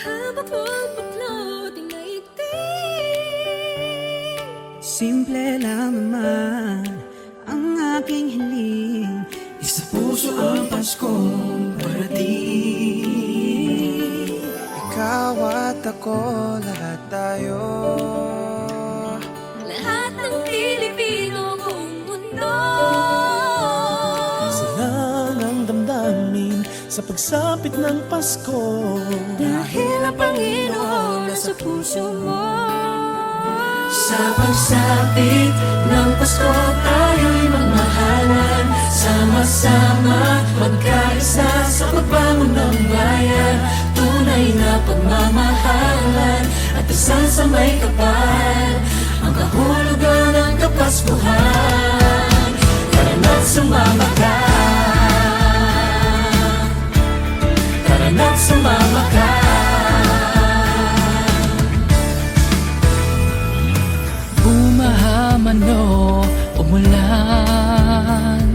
Habang pagbaklot ang naigting, simple lang naman ang aking hiling. Isa puso ang Paskong parating. Ikaw at ako, lahat tayo. lahat ng Pilipino buong mundo. Isa lang ang damdamin sa pagsapit ng Pasko. Dahil ang Panginoon nasa puso mo. Sa pagsapit ng Pasko, tayo'y magmahalan. Sama-sama, magkaisa sa pagbangon ng bayan. Tunay na pagmamahalan at dasal sa may kapal, ang kahulugan ng Kapaskuhan. Tara na't sumama ka, tara na't sumama ka. Bumahaman o umulan,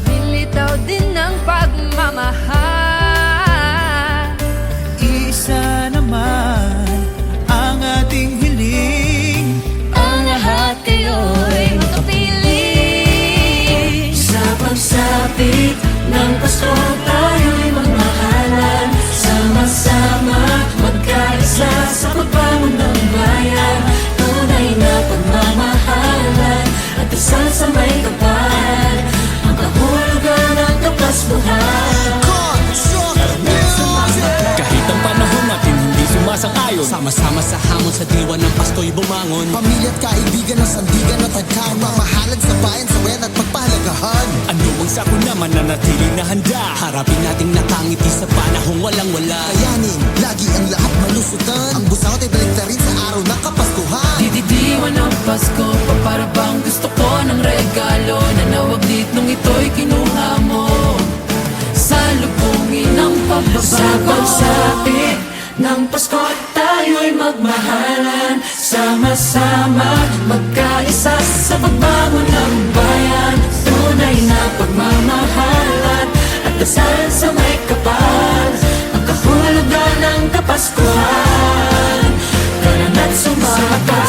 Nilitaw din ng pagmamahal. Isa naman ang ating hiling. Ang lahat kayo'y makapiling. Sa pagsapit ng Pasko, tayo'y magmahalan. Sama-sama, magkaisa sa pagbangon ng bayan. Tunay na pagmamahalan at dasal sa may kapal, ang kahulugan ng Kapaskuhan. Kahit ang panahon natin hindi sumasang-ayon, sama-sama sa hamon sa diwa ng Pasko'y bumangon. Pamilya at kaibigan ng sandigan at hagkan, mamahalad sa bayan, sawayan at pagpahalagahan. Ano ang sako naman na natiling na handa, harapin nating nakangiti sa panahong walang-wala. Kayanin, lagi ang lahat malusutan, ang busangot ay baliktarin sa araw ng Kapaskuhan. dididiwan ng Pasko pa para bang gusto ko ng regalo. Nanawaglit nung ito'y kinuha mo, salubungin ng Sa pagbabago. pagsapit ng Pasko, tayo'y magmahalan. Sama-sama, magkaisa sa pagbangon ng bayan. Tunay na pagmamahalan at dasal sa may kapal, ang kahulugan ng Kapaskuhan. Tara na't sumama ka,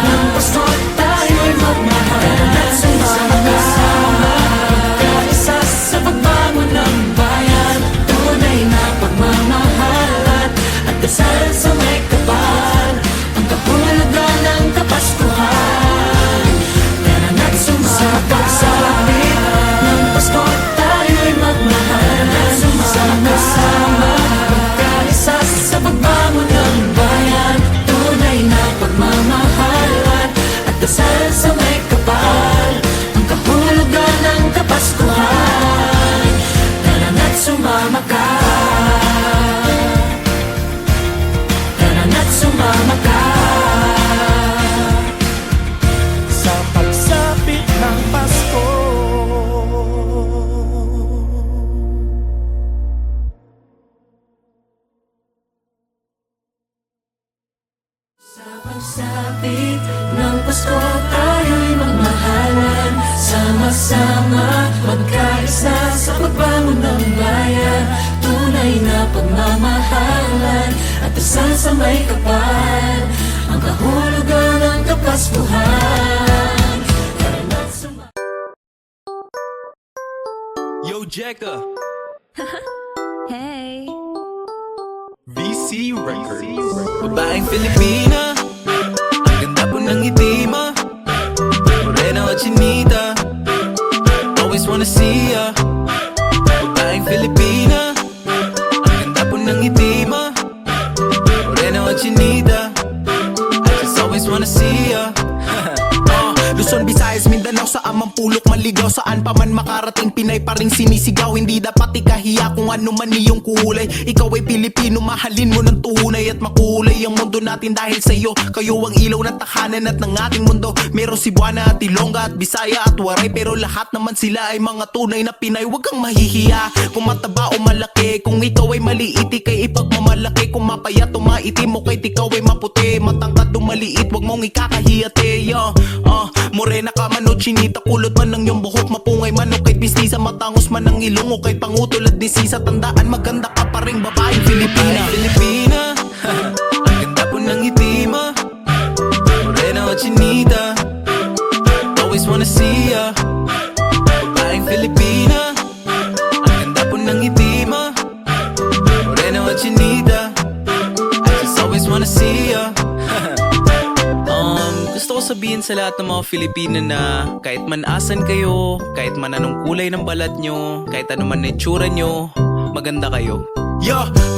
ng Pasko tayo'y magmahalan. Tara na't sumama ka, magkaisa sa pagbangon ng bayan. Tunay na pagmamahalan at dasal sa may kapal, ang kahulugan ng Kapaskuhan. Tara na't sumama ka, ng Pasko tayo'y magmahalan. Sama-sama, magkaisa sa pagbangon ng bayan. Tunay na pagmamahalan at dasal sa may kapal, ang kahulugan ng Kapaskuhan. Tara na't sumama ka, tara na't sumama ka. Sa pagsapit ng Pasko. Sa pagsapit ng Pasko, tayo'y magmahalan. Sama-sama, magkaisa sa pagbangon ng bayan. Tunay na pagmamahalan at dasal sa may kapal, ang kahulugan ng Kapaskuhan. Tara na't sumama. Yo, Jekka, Hey, VC Records. Babaeng Pilipina, ang ganda po ng ngiti mo, morena o chinita, always wanna see ya. Babaeng Pilipina, ang ganda po ng ngiti mo, morena o chinita, I just always wanna see ya. Luzon, Visayas, Mindanao, sa amang pulok maligaw. Saan pa man makarating, Pinay pa rin sinisigaw. Hindi dapat ikahiya kung ano man iyong kulay. Ikaw ay Pilipino, mahalin mo ng tunay at makulay ang mundo natin dahil sa iyo. Kayo ang ilaw ng tahanan at ng ating mundo. Meron Cebuana at Ilongga at Bisaya at Waray, pero lahat naman sila ay mga tunay na Pinay. Huwag kang mahihiya kung mataba o malaki, kung ikaw ay maliit, ikay ipagmamalaki. Kung mapayat o maitim mo kahit ikaw ay maputi, matangkad o maliit, huwag mong ikakahiyate. Morena ka man o chinita, kulot man ng iyong buhok, mapungay man o kahit pistisa, matangos man ang ilong o kahit pangutulad ni Sisa. Tandaan maganda ka pa rin babaeng Filipina. Filipina, ang ganda po ng ngiti mo, morena o chinita, always wanna see ya. Babaeng Filipina, ang ganda po ng ngiti mo, morena o chinita, I just always wanna see ya. Gusto ko sabihin sa lahat ng mga Filipina na kahit man asan kayo, kahit man anong kulay ng balat nyo, kahit ano man na itsura nyo, maganda kayo.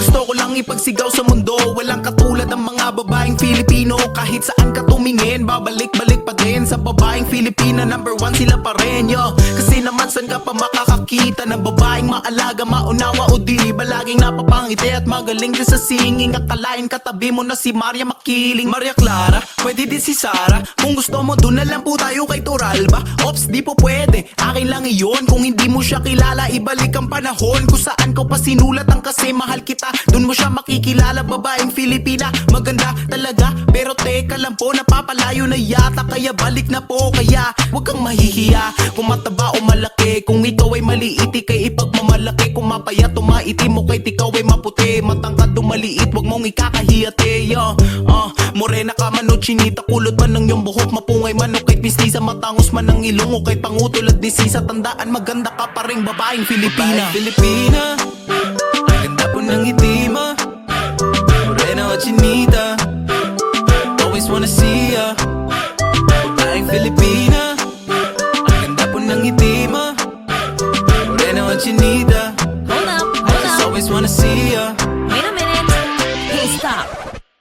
Gusto ko lang ipagsigaw sa mundo, walang katulad ang mga babaeng Filipino. Kahit saan ka tumingin, babalik-balik pa din sa babaeng Filipina. Number 1 sila pa rin, kasi naman saan ka pa makakakita ng babaeng maalaga, maunawa o di ba laging napapangiti at magaling din sa singing. Akalain katabi mo na si Maria Makiling, Maria Clara, pwede din si Sara. Kung gusto mo dun na lang po tayo kay Turalba. Ops, di po pwede, akin lang iyon. Kung hindi mo siya kilala, ibalik ang panahon kung saan ko pa sinulat ang kasi mahal kita. Dun mo siya makikilala, babaeng Filipina. Maganda talaga, pero teka lang po, napapalayo na yata. Kaya balik na po, kaya huwag kang mahihiya. Kung mataba o malaki, kung ikaw ay maliit, ikay ipagmamalaki. Kung mapayat o maitim mo, kahit ikaw ay maputi, matangkad o maliit, huwag mong ikakahiyate. Morena ka man o chinita, kulot man ng iyong buhok, mapungay man o kahit pistisa, matangos man ang ilong o kahit pangutulad ni Sisa. Tandaan maganda ka pa rin babaeng Filipina. Filipina, ang ganda po ng ngiti mo, morena o chinita, always wanna see ya. Babaeng Filipina, ang ganda po ng ngiti mo, morena o chinita, I just always wanna see ya. Wait a minute. Hey, stop.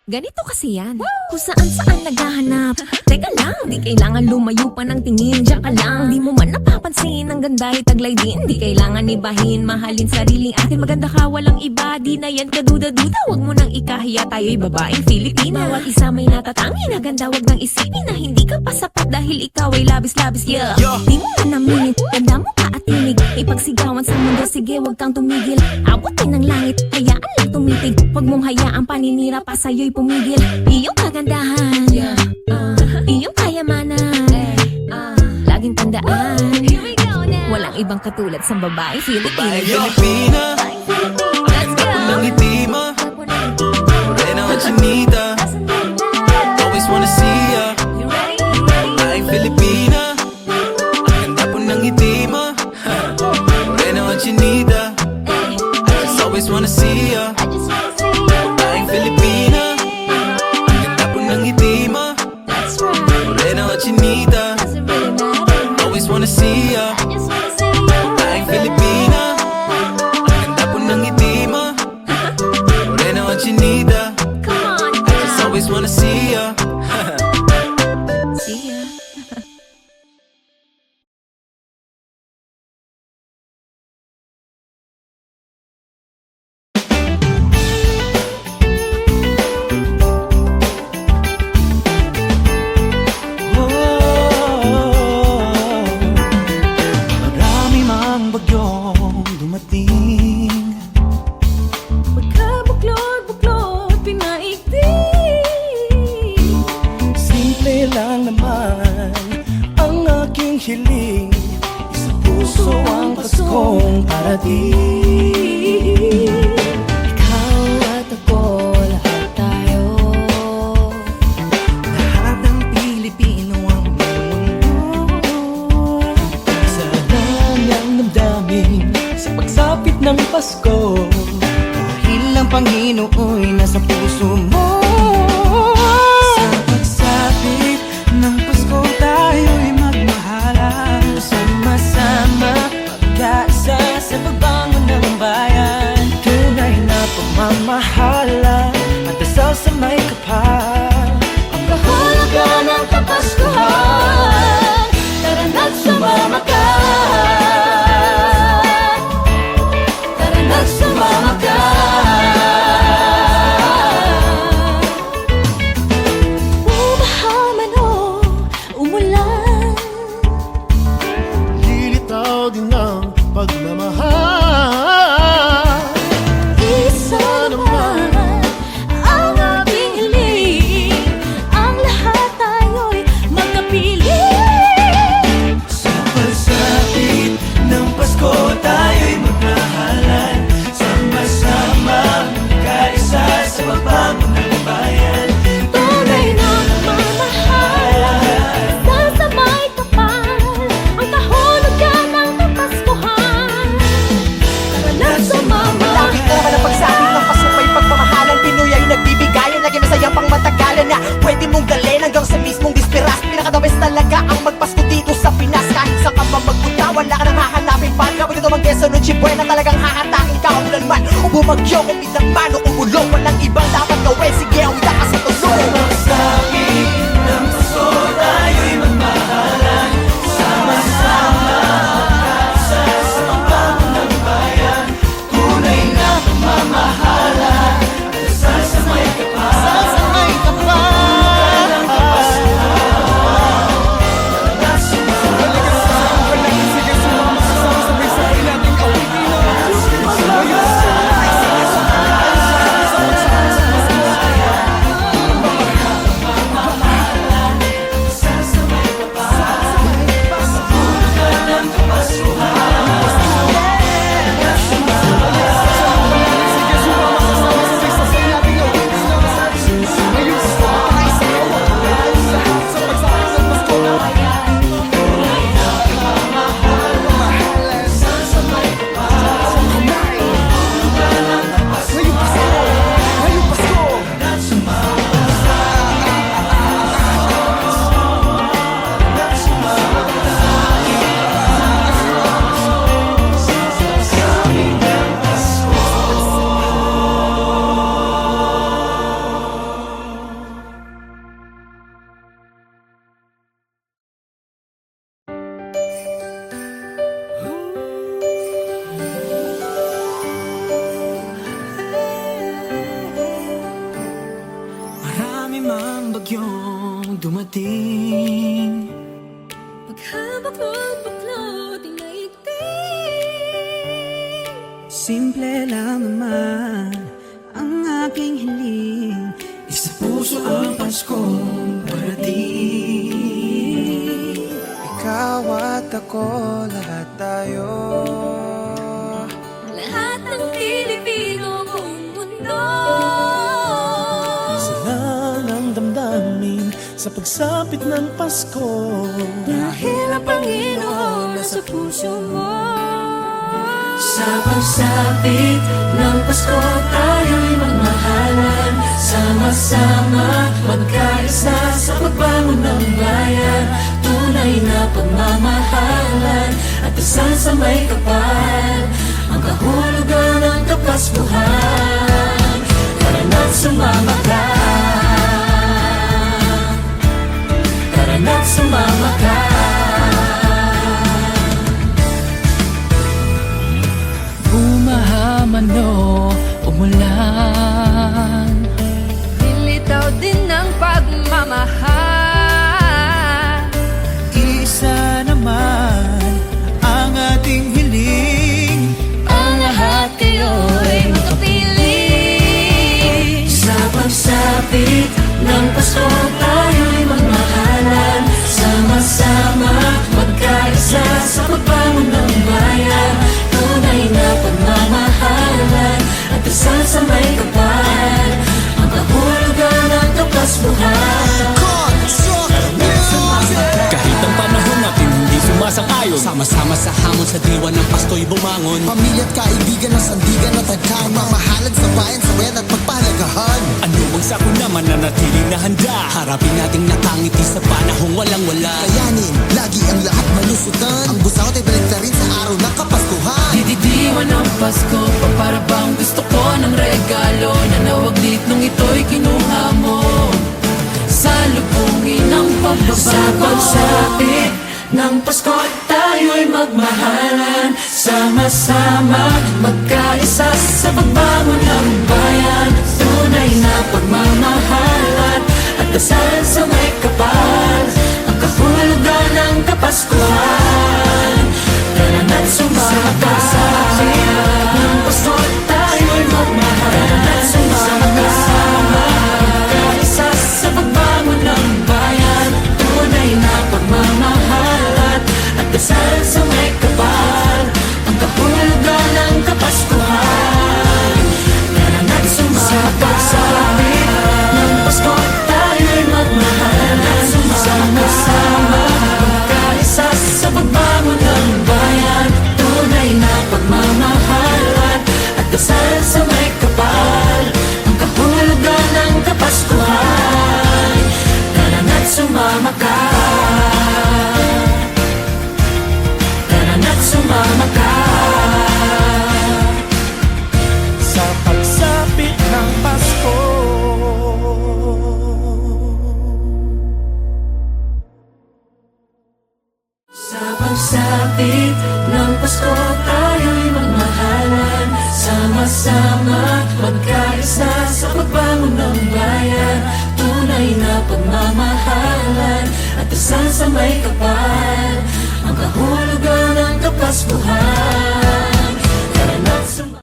Ganito kasi yan. Kung saan naghahanap. Teka lang, di kailangan lumayo pa ng tingin. Diyan ka lang, di mo man napapansin. Ang ganda ay taglay din. Di kailangan ibahin, mahalin sariling atin. Maganda ka, walang iba. Di na yan kaduda-duda. Huwag mo nang ikahiya, tayo'y babaeng Filipina. Bawat isa may natatangi na ganda. Huwag nang isipin na hindi ka pa sapat dahil ikaw ay labis-labis, yeah. Di mo man naminit, ganda mo pa at tinig. Ipagsigawan sa mundo, sige huwag kang tumigil. Abutin ng langit, hayaan lang tumitig. Huwag mong hayaan paninira pa sa'yo'y pumigil. Iyong kagandahan, iyong kayamanan, laging tandaan, walang ibang katulad sa babae Filipina. Filipina, ang ganda po ng ngiti mo, morena o chinita, always wanna see ya. Babaeng Filipina, ang ganda po ng ngiti mo, morena o chinita, I just always wanna see ya. Babaeng Filipina, ang ganda po ng ngiti mo, morena o chinita, always wanna see ya. Babaeng Filipina, ang ganda po ng ngiti mo, morena o chinita, I just always wanna see ya. See ya. Marami mang bagyong dumating, Pagkabuklod-buklod, pinaigting. simple lang naman ang aking hiling. Isa puso ang Paskong parating. Ikaw at ako, lahat tayo. Lahat ng Pilipino ang mundo. Sa danyang damdamin sa pagsapit ng Pasko, dahil ang Panginoo'y nasa puso mo. Sa pagsapit ng Pasko, tayo'y magmahalan. Sama-sama mag-asa sa pagbangon ng bayan. Tunay na pagmamahalan at dasal sa may kapal. Ang kahulugan ng Kapaskuhan, tara na't sumama ka. Tara na't sumama ka. Bumaha man o umulan, Lilitaw din ang pagmamahal. isa naman ang ating hiling. Ang lahat tayo'y magkapiling. bagyong dumating. Paghabak ng baklot, inaigting. Simple lang naman ang aking hiling. Isa puso ang Paskong parating. Ikaw at ako, lahat tayo. Lahat ng Pilipino buong mundo. Isa lang ang damdamin sa pagsapit ng Pasko. Dahil ang Panginoon nasa puso mo. Sa pagsapit ng Pasko tayo'y magmahalan. Sama-sama magkaisa sa pagbangon ng bayan. Tunay na pagmamahalan at dasal sa may kapal. Ang kahulugan ng Kapaskuhan. Tara na't sumama ka. Tara na't sumama ka. Bumahaman o umulan, Nilitaw din ng pagmamahal. Isa naman ang ating hiling. Ang lahat kayo'y makapiling. sa pagsapit ng Pasko tayo'y magmahalan. Sama-sama magkaisa sa pagbangon ng bayan. Tunay na pagmamahalan at dasal sa may kapal. Ang kahulugan ng Kapaskuhan. Kahit ang panahon natin hindi sumasang-ayon, sama-sama sa hamon sa diwa ng Pasko'y bumangon. Pamilya at kaibigan ng sandigan at tagkama. Mamahalad sa bayan, sawayan at pagpahalagahan. Ano mang sako naman na natiling na handa, harapin nating nakangiti sa panahong walang-wala. Kayanin, lagi ang lahat malusutan. Ang busawat ay balik na rin sa araw ng Kapaskuhan. Dididiwan ng Pasko pa para bang gusto ko ng regalo na nawaglit nung ito'y kinuha mo. Salubungin ang pagbabago. Sa pagsapit ng Pasko tayo'y magmahalan. Sama-sama magkaisa sa pagbangon ng bayan. Tunay na pagmamahalan at dasal sa may kapal. Ang kahulugan ng Kapaskuhan. Tara na't sumama ka. Ng Pasko tayo'y magmahalan. Tara na't sumama ka. Magkaisa sa pagbangon ng bayan. Tunay na pagmamahalan at dasal sa may kapal. Ang kahulugan ng Kapaskuhan. Tara na't sumama ka. Ng Pasko tayo'y magmahalan. Sama-sama magkaisa sa pagbangon ng bayan. Tunay na pagmamahalan at dasal sa may kapal. Ang kahulugan ng Kapaskuhan. Tara na't sumama ka. Tara na't sumama ka. Sa pagsapit ng Pasko. Sa pagsapit ng Pasko tayo'y magmahalan. Sama-sama magkaisa sa pagbangon ng bayan. Tunay na pagmamahalan at dasal sa may kapal. Ang kahulugan ng Kapaskuhan. Tara na't sumama.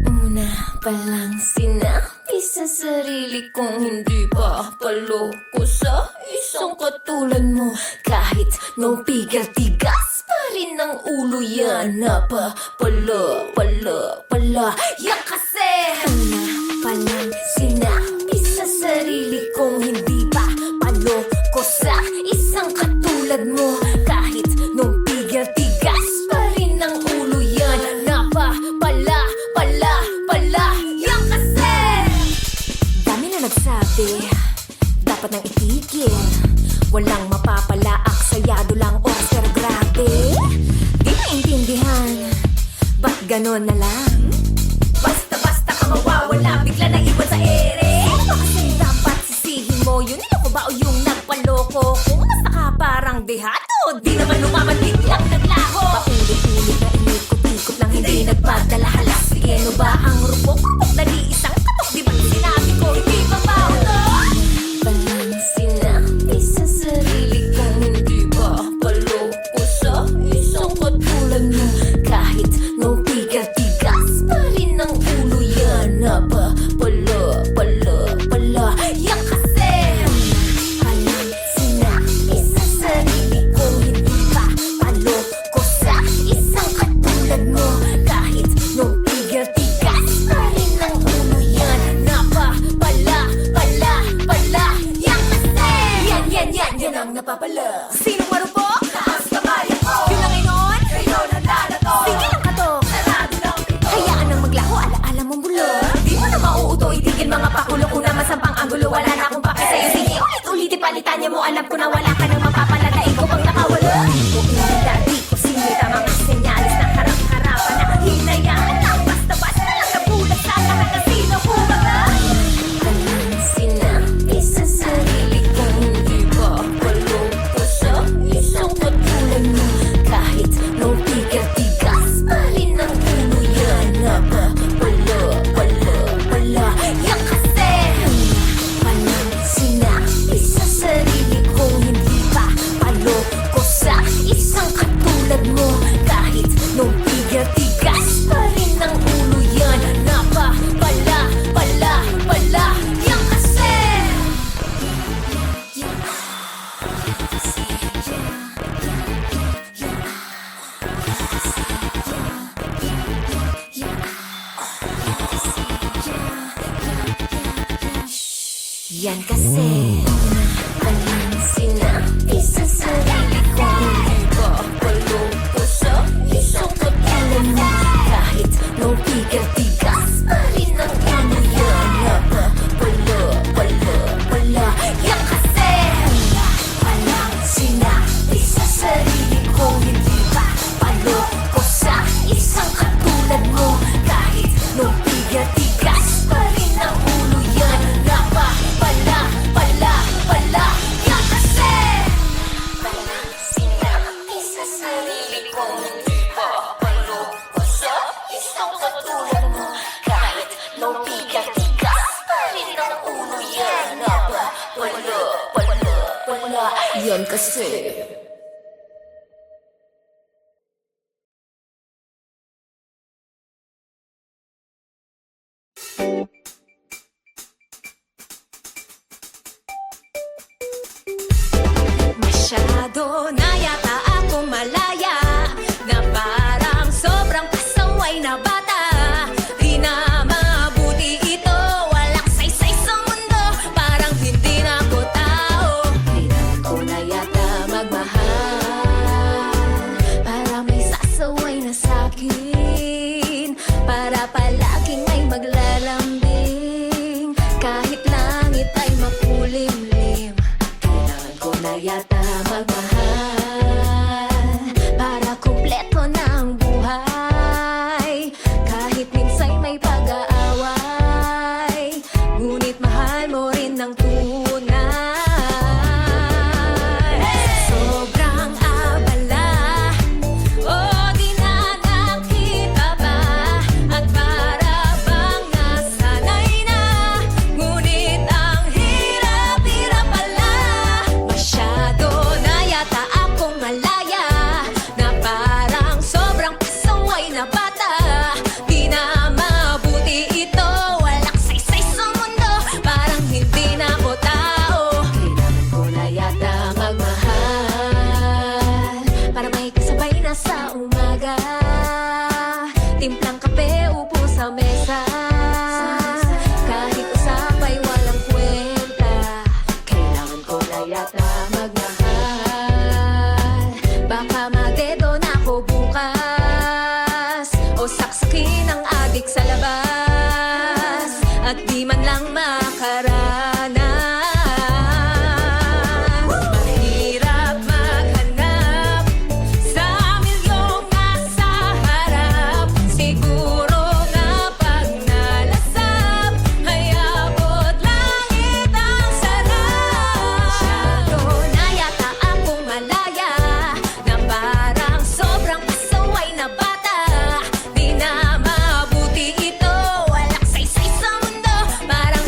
Una pa lang sinabi sa sarili kong hindi pa paloko sa isang katulad mo. Kahit nung tigas pa rin ang ulo yan. Pala yan kasi. Una pa lang sinabi sa sarili kong hindi pa paloko sa isang katulad mo. Kahit nung tigas pa rin ang ulo yan. Pala yan kasi. Dami na nagsabi dapat nang itigil. Walang mapapalaak, sayado lang oras pero grabe. Di naintindihan, ba't ganon na lang? Basta-basta ka mawawala, bigla na iwan sa ere. Ano ba kasi dapat sisihin mo? Yun niloko ba o yung nagpaloko? Kung nasa ka parang dehado, di naman lumaman biglang naglaho. Paulit-ulit na inikot-ikot lang kampanya mo, alam ko na wala ka nang mapapalala. Ikaw bang nakawala? Di ko sinita mga senyalis na harap-harapan na hinayaan lang. Basta-basta lang nabulag sa lahat na sinukuha. Kalansin na isa sarili kong hindi ba walong puso. Isang katulad mo kahit nung tigas pa rin ang ulo yan. Na ba wala yan kasi kalansin na isa sarili kong hindi pa paloko sa isang katulad mo kahit nung tigas pa rin ang ulo yan. Na ba yan kasi yan kasi kalansin na isa sarili kong hindi ba walong puso. Isang katulad mo kahit nung tigas pa rin ang ulo yan. Na ba wala yan kasi kalansin na isa sarili kong hindi ba paloko sa isang katulad mo kahit nung tigas pa rin ang ulo yan. Na ba yan kasi kalansin na isa sarili kong hindi ba paloko sa isang katulad mo kahit nung tigas pa rin ang ulo yan. Na ba wala yan kasi. Masyado na yata akong malaya na parang sobrang pasaway na bata. Di na mabuti ito, walang saysay sa mundo, parang hindi na ako tao. Kailangan ko na yata magmahal para may sasaway na sa'kin, para palaging ay maglalambing kahit langit ay makulimlim. Kailangan ko na yata magmahal para kumpleto na ang buhay, kahit minsan may pag-aaway, ngunit mahal mo rin ng tunay. Sobrang abala, o di na nakita ba, at para bang nasanay na, ngunit ang hirap-hirap pala. Masyado na yata akong malaya na parang sobrang pasaway na bata. Di na mabuti ito, walang saysay sa mundo, parang hindi na ako tao. Kailangan ko na yata magmahal para may kasabay na sa umaga, timplang kape, upo sa mesa, kahit usapay walang kwenta. Kailangan ko na yata magmahal, baka madedo na ako bukas, o saksakin ang adik sa labas, at di man lang makaranas. Mahirap maghanap sa milyong nasa harap, siguro nga pag nalasap ay abot langit ang sarap. Masyado na yata akong malaya na parang sobrang pasaway na bata. Di na mabuti ito, walang saysay sa mundo, parang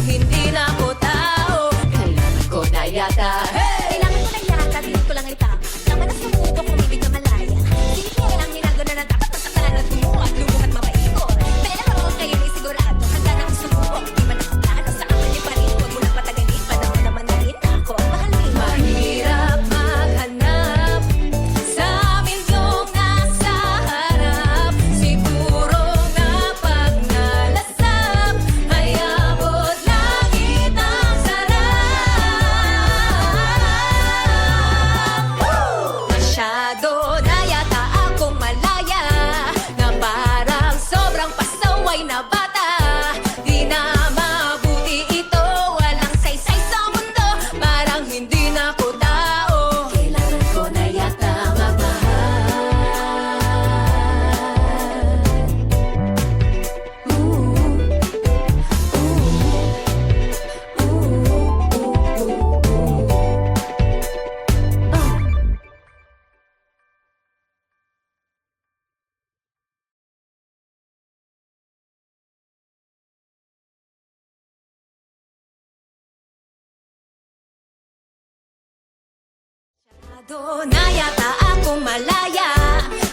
Doon na yata ako malaya,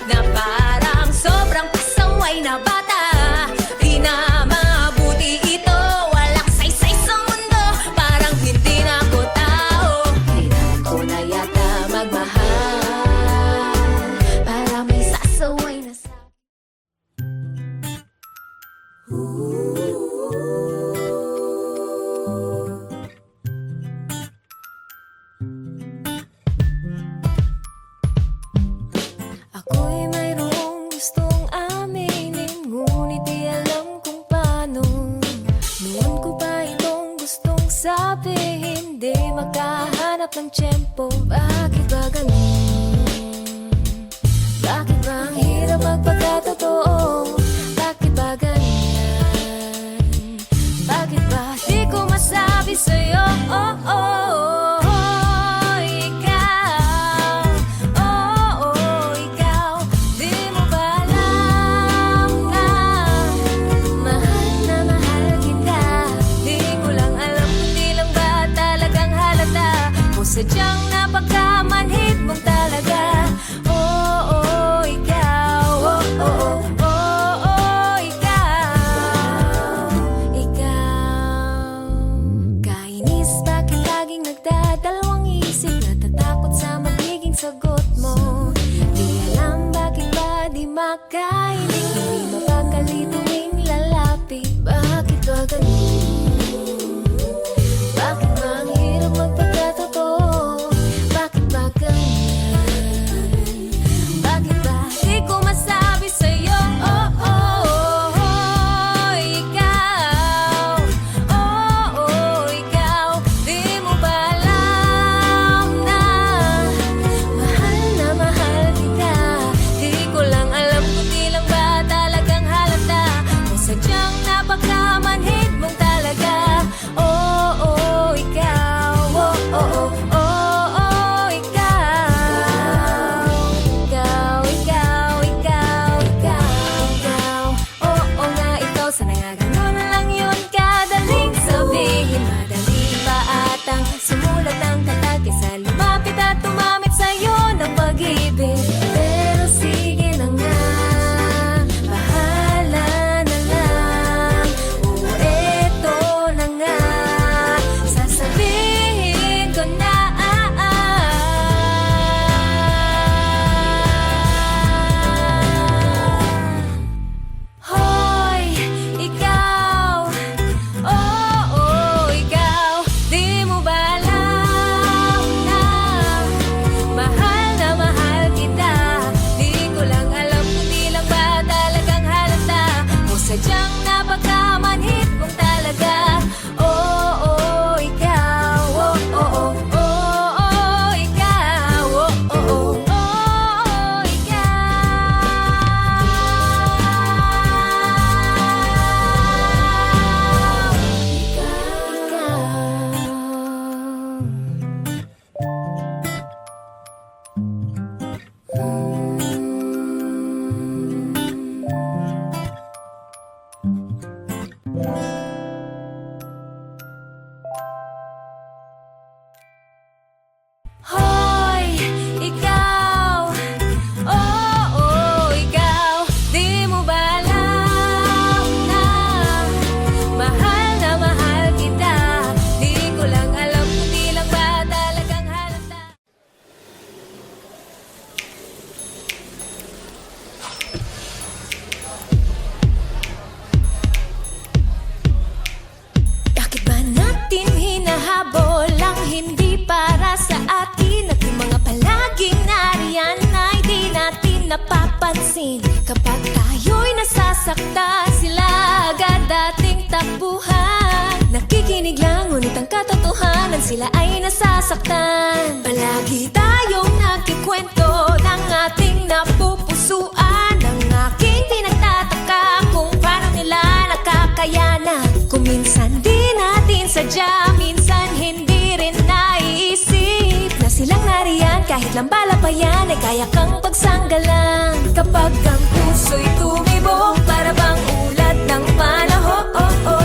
na parang sobrang pasaway na bata. Di na mabuti ito, walang saysay sa mundo, parang hindi na ako tao. Kailangan ko na yata magmahal, para may sasaway na sa ako'y mayroong gustong aminin, ngunit di alam kung paano. Noon ko pa itong gustong sabihin, di makahanap ng tiyempo. Bakit ba ganun? Bakit ba ang hirap magpagkatotoo? Bakit ba ganyan? Bakit ba di ko masabi sa'yo? Oh, oh, oh. Sadyang napakamanhid mong talaga. Oh, oh, ikaw. Oh, oh, oh, oh, oh, ikaw. Ikaw. Kainis, bakit laging nagdadalawang isip? Natatakot sa magiging sagot mo. Di alam bakit ba di makahiling, hindi mapakali tuwing lalapit. Bakit ba ganun? Bakit ba ang hirap magpagkatotoo? Bakit ba ganyan? Bakit ba di ko masabi sa'yo? Oh, oh, oh, oh, ikaw. Oh, oh, ikaw. Di mo ba alam na mahal kita? Di ko lang alam kung di lang ba talagang halata, o sadyang napakamanhid mong talaga. Oh, oh, ikaw. Oh, oh, oh, oh, oh, ikaw. Ikaw, ikaw, ikaw, ikaw. Oo nga, ikaw. Sana nga ganun lang yun kadaling sabihin. Madali pa atang sumulat ng tatag kaysa lumapit at tumamit sa'yo ng pag-ibig. Pero sige na nga, bahala na lang. O eto na nga, sasabihin ko na. Hoy, ikaw. Oh, oh, ikaw. Di mo ba alam na mahal kita? Di ko lang alam kung di lang ba talagang halata, o sadyang napakamanhid mong talaga. Oh, oh, ikaw. Oh, oh, oh, oh, oh, ikaw. Oh, oh, oh, oh, Hoy, ikaw. Oh, oh, ikaw. Di mo ba alam na mahal kita? Di ko lang alam kung di lang ba talagang halata. Bakit ba natin hinahabol ang hindi para sa atin? At yung mga palaging nariyan ay di natin napapansin. Kapag tayo'y nasasaktan, sila agad dating takbuhan. Nakikinig lang, ngunit ang katotohanan, sila ay nasasaktan. Palagi tayong nagkikwento ng ating napupusuan. Ang aking pinagtataka kung paano nila nakakayanan. Kung minsan di natin sadya, minsan hindi rin naiisip na silang nariyan kahit lambala pa yan ay kaya kang pagsanggalan. Kapag ang puso'y tumibok, para bang ulat ng panahon,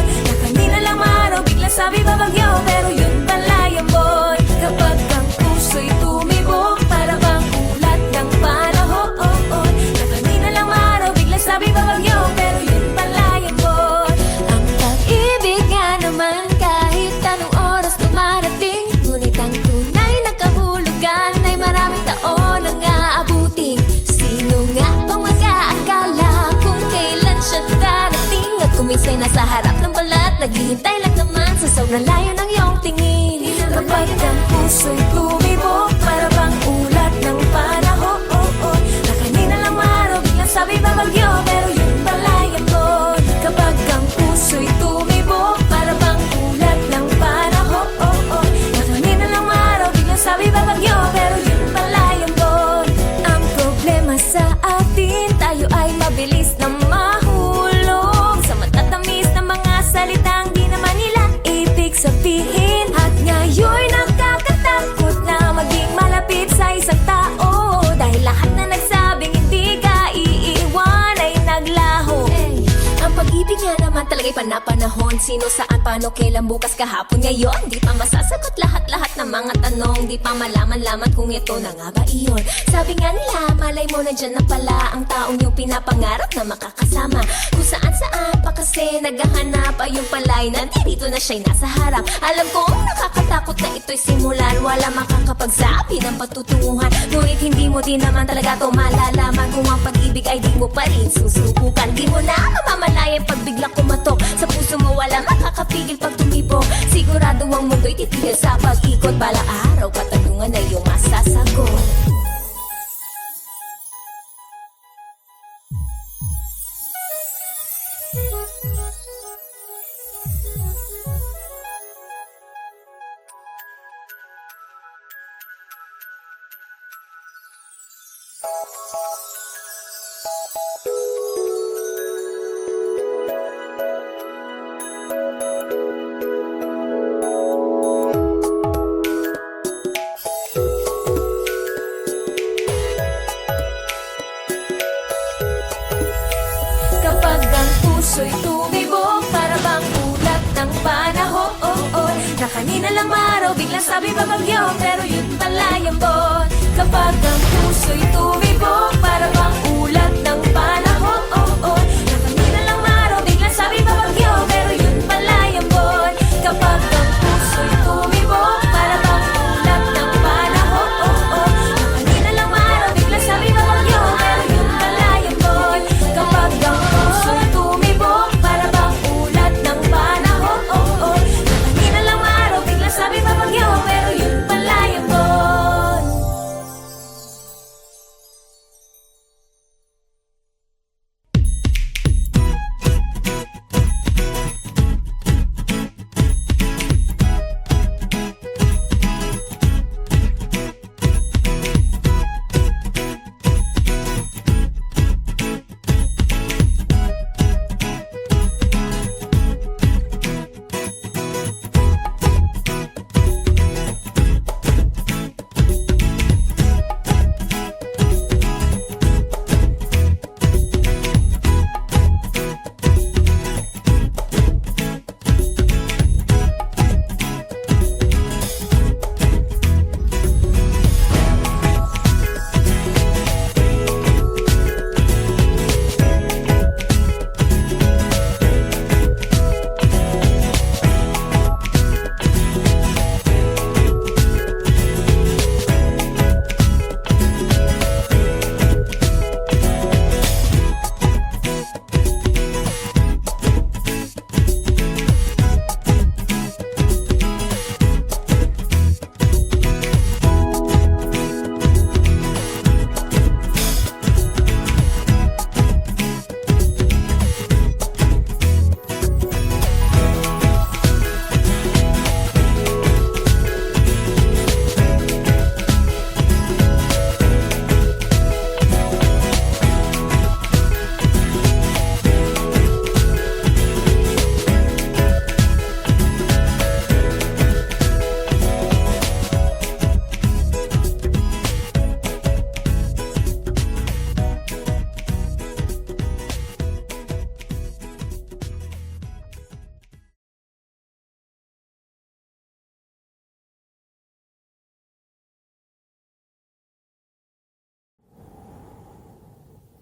na kanina lang araw bigla sabi babagyo, pero yun pala yung boy. Kapag ang puso'y tumibok, para naghihintay lang naman sa sobrang layo ng iyong tingin. Kapag ang puso'y tumibok, para bang ulat ng panahon. Na kanina lang maraw, biglang sabi babagyo, pero yun pala yambon. Kapag ang puso'y tumibok, para bang ulat ng panahon. Na kanina lang maraw, biglang sabi babagyo, pero yun pala yambon. Ang problema sa atin, tayo ay mabilis na mahulog sa matatamis na mga salitang di naman nila ibig sabihin. At ngayon nakakatakot na maging malapit sa isang tao, dahil lahat na nagsabing hindi ka iiwan ay naglaho. Ang pag-ibig nga naman talaga'y panapanahon. Sino, saan, paano, kailan, bukas, kahapon, ngayon. Di pa masasagot lahat-lahat ng mga tanong. Di pa malaman-laman kung ito na nga ba iyon. Sabi nga nila, malay mo nandyan na pala ang taong yung pinapangarap na makakasama. Kung saan-saan pa kasi naghahanap, ay yung pala'y nandito na siya'y nasa harap. Alam kong nakakatakot na ito'y simulan, wala makakapagsabi ng patutunguhan. Ngunit hindi mo din naman talaga to malalaman kung ang pag-ibig ay di mo pa rin susubukan. Di mo na mamamalayan pag bigla kumatok sa puso mo, wala makakapigil pag tumibok. Sigurado ang mundo'y titigil sa pag-ikot. Balang araw katanungan na iyong masasagot. Kapag ang puso'y tumibok, para bang ulat ng panahon. Na kanina lang maraw, biglang sabi babagyo, pero yun pala yambon. Kapag ang puso'y tumibok, para bang ulat ng panahon. Na kanina lang maraw, biglang sabi babagyo, pero yun pala yambon. Kapag ang puso'y tumibok, para bang ulat ng panahon. Na kanina lang maraw, biglang sabi babagyo, pero yun pala yambon. Kapag ang puso'y tumibok, para bang ulat ng panahon. Na kanina lang maraw, biglang sabi babagyo, pero yun pala yambon.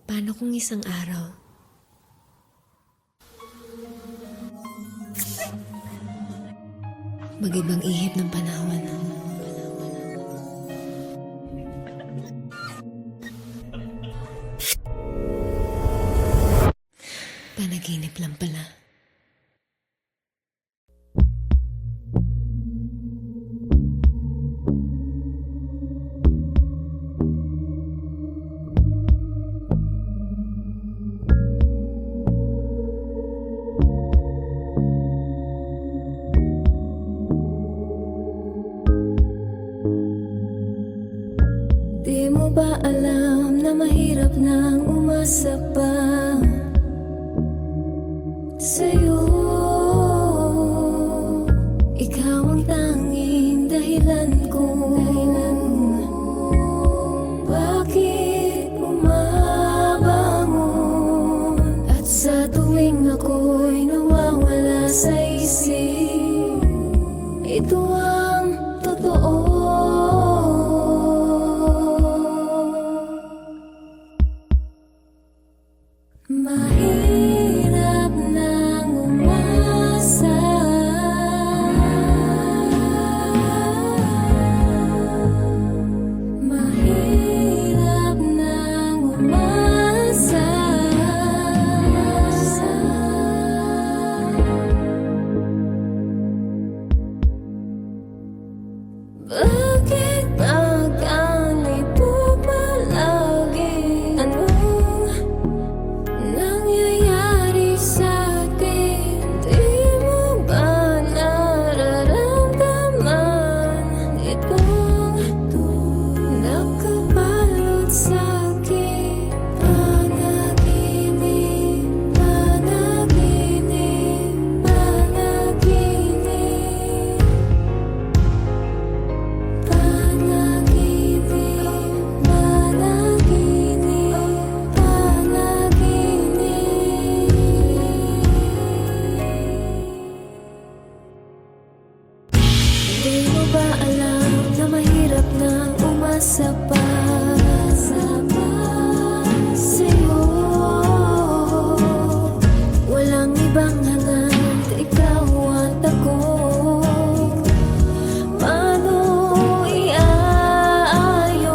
Paano kung isang araw, mag-ibang ihip ng panahon? Panaginip lang pala. mahirap nang umasa pa sa'yo. Ikaw ang tanging dahilan ko bakit bumabangon. At sa tuwing ako'y nawawala sa isip, ito ang totoo. Mahirap nang umasa. Mahirap nang umasa. Bakit ba ganito palagi? Anong nangyayari sa'tin? Di mo ba nararamdaman itong nakabalot sa'kin? Panaginip, panaginip, panaginip. Panaginip, panaginip, panaginip. Di mo ba alam na mahirap na umasa pa sa'yo? Walang ibang hangat, ikaw at ako. Paano iaayon?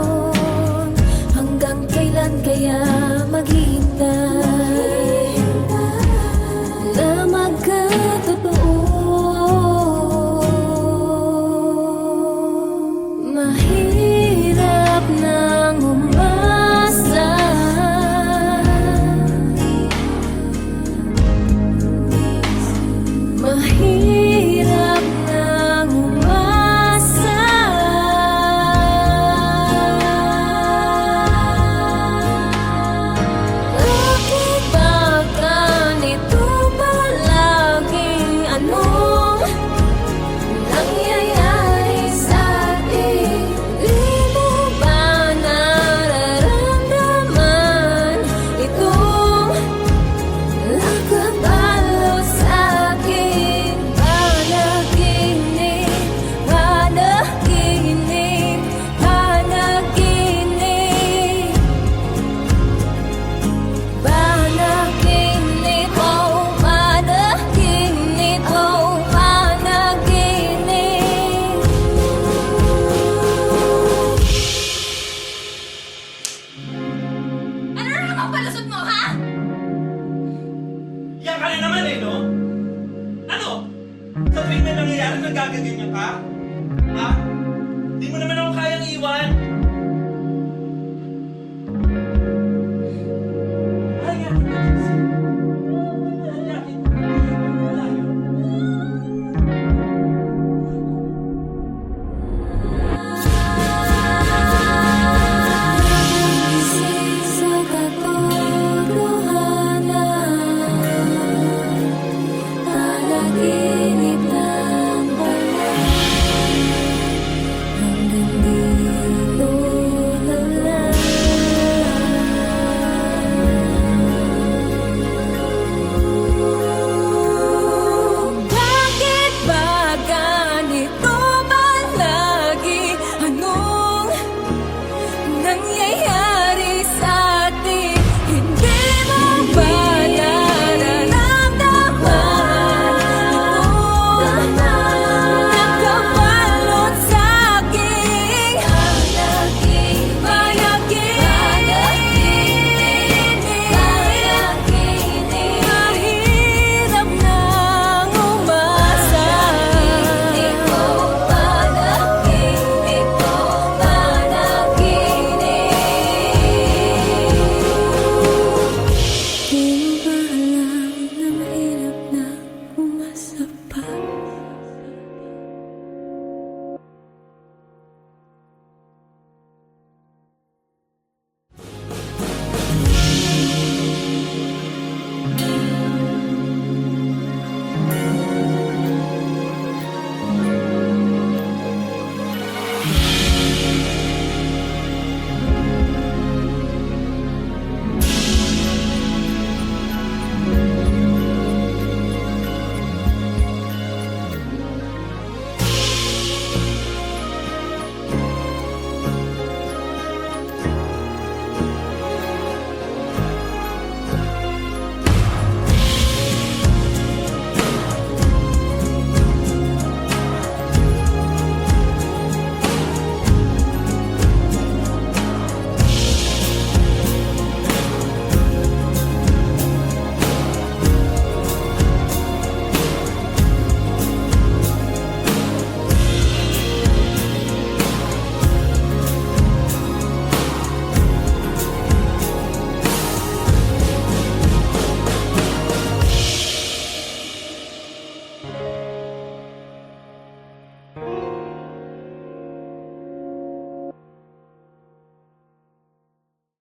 Hanggang kailan kaya maghihintay na magkatotoo? Mahirap nang umasa. Mahirap nang umasa. Bakit ba ganito palagi? Anong nangyayari sa'tin? Di mo ba nararamdaman itong nakabalot sa'kin? Panaginip, panaginip, panaginip. Panaginip, oh panaginip, oh panaginip. Ano na naman palusot mo, ha? Yan ka na naman eh, no? Ano? Sa tuwing may nangyayari, nagagaganyan ka? Ha? Di mo naman ako kayang iwan.